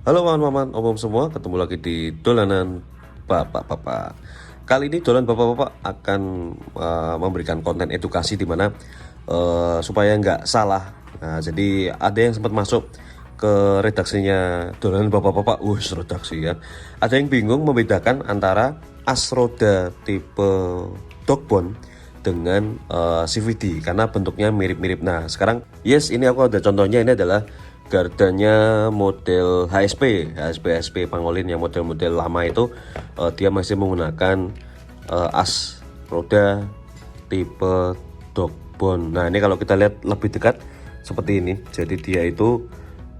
Halo paman-paman, omong semua, ketemu lagi di dolanan bapak-bapak. Kali ini dolan bapak-bapak akan memberikan konten edukasi di mana supaya nggak salah. Nah, jadi ada yang sempat masuk ke redaksinya dolanan bapak-bapak, redaksi ya. Ada yang bingung membedakan antara as roda tipe dogbon dengan CVT karena bentuknya mirip-mirip. Nah, sekarang ini aku ada contohnya. Ini adalah gardanya model HP Pangolin yang model-model lama itu. Dia masih menggunakan as roda tipe dogbon. Nah, ini kalau kita lihat lebih dekat seperti ini. Jadi dia itu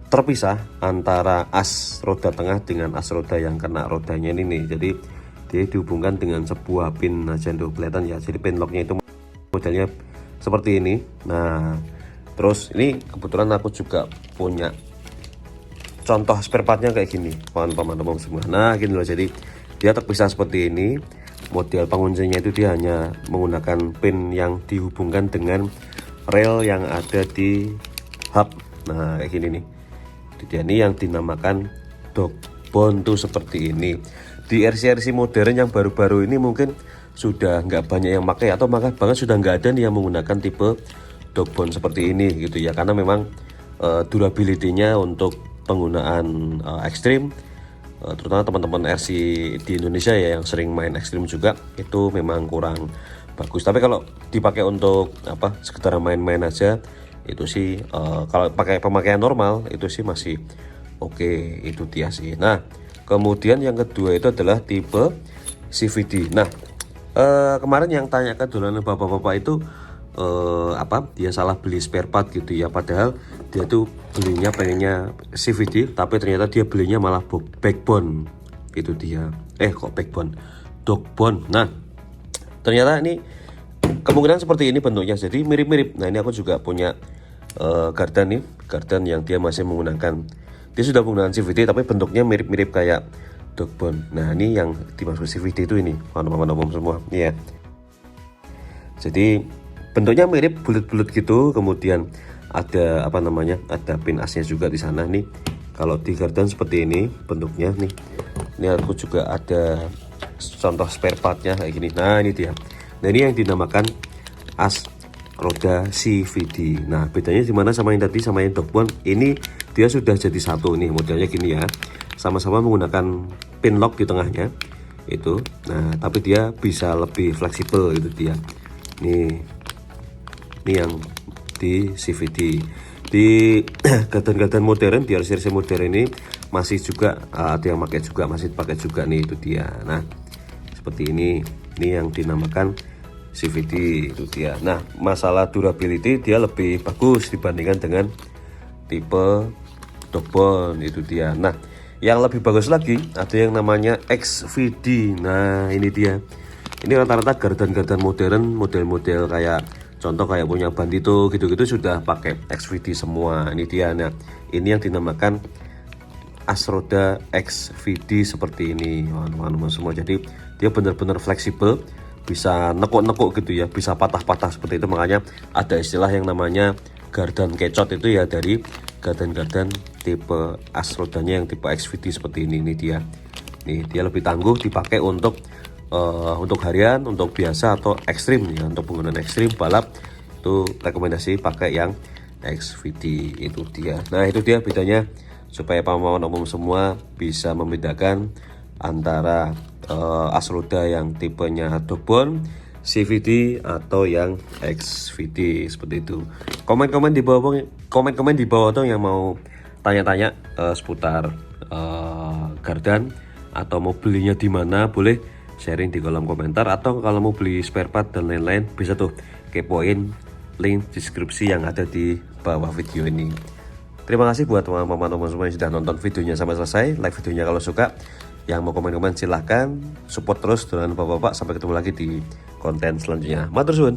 terpisah antara as roda tengah dengan as roda yang kena rodanya ini nih. Jadi dia dihubungkan dengan sebuah pin aja tuh, kelihatan ya. Jadi pin locknya itu modelnya seperti ini. Nah, terus ini kebetulan aku juga punya contoh spare partnya kayak gini, paman-paman semua. Nah, gini loh, jadi dia terpisah seperti ini. Model penguncinya itu dia hanya menggunakan pin yang dihubungkan dengan rel yang ada di hub. Nah, kayak gini nih. Jadi ini yang dinamakan dogbon tuh seperti ini. Di RC modern yang baru-baru ini mungkin sudah nggak banyak yang pakai, atau bahkan sudah nggak ada nih yang menggunakan tipe dogbon seperti ini gitu ya, karena memang durability-nya untuk penggunaan ekstrim, terutama teman-teman RC di Indonesia ya yang sering main ekstrim juga, itu memang kurang bagus. Tapi kalau dipakai untuk sekedar main-main aja, itu sih kalau pakai pemakaian normal itu sih masih oke, itu dia sih. Nah, kemudian yang kedua itu adalah tipe CVT. Nah, kemarin yang tanya ke dolanan bapak-bapak itu dia salah beli spare part gitu ya, padahal dia tuh belinya pengennya CVT, tapi ternyata dia belinya malah backbone. Itu dia kok backbone, dogbon. Nah, ternyata ini kemungkinan seperti ini bentuknya, jadi mirip-mirip. Nah, ini aku juga punya gardan yang dia masih menggunakan, dia sudah menggunakan CVT tapi bentuknya mirip-mirip kayak dogbon. Nah, ini yang dimaksud CVT itu ini, teman-teman semua ya. Jadi bentuknya mirip, bulat-bulat gitu. Kemudian ada ada pin asnya juga di sana nih. Kalau di gardan seperti ini bentuknya nih. Ini aku juga ada contoh spare partnya kayak gini. Nah, ini dia. Nah, ini yang dinamakan as roda CVT. Nah, bedanya gimana sama yang tadi, sama yang dogbon? Ini dia sudah jadi satu nih, modelnya gini ya. Sama-sama menggunakan pin lock di tengahnya itu. Nah, tapi dia bisa lebih fleksibel, itu dia. Ini yang di CVT. Di gardan-gardan modern, di RC modern ini masih juga ada yang pakai juga, masih pakai juga nih, itu dia. Nah, seperti ini yang dinamakan CVT, itu dia. Nah, masalah durability dia lebih bagus dibandingkan dengan tipe dogbon, itu dia. Nah, yang lebih bagus lagi ada yang namanya XVD. Nah, ini dia. Ini rata-rata gardan-gardan modern, model-model kayak contoh kayak punya Bandito gitu-gitu sudah pakai XVD semua. Ini dia. Nah, ini yang dinamakan as roda XVD seperti ini, teman-teman semua. Jadi dia benar-benar fleksibel, bisa nekuk-nekuk gitu ya, bisa patah-patah seperti itu. Makanya ada istilah yang namanya gardan kecot itu ya, dari gardan-gardan tipe as rodanya yang tipe XVD seperti ini. Ini dia. Nih, dia lebih tangguh, dipakai untuk harian, untuk biasa atau ekstrim ya. Untuk penggunaan ekstrim balap itu rekomendasi pakai yang XVD, itu dia. Nah, itu dia bedanya, supaya paman umum semua bisa membedakan antara as roda yang tipenya dogbon, CVT atau yang XVD seperti itu. Komen-komen di bawah dong yang mau tanya-tanya seputar gardan, atau mau belinya di mana, boleh sharing di kolom komentar. Atau kalau mau beli spare part dan lain-lain, bisa tuh kepoin link deskripsi yang ada di bawah video ini. Terima kasih buat teman-teman semua yang sudah nonton videonya sampai selesai. Like videonya kalau suka. Yang mau komen-komen silahkan. Support terus dengan bapak-bapak. Sampai ketemu lagi di konten selanjutnya. Matur suwun.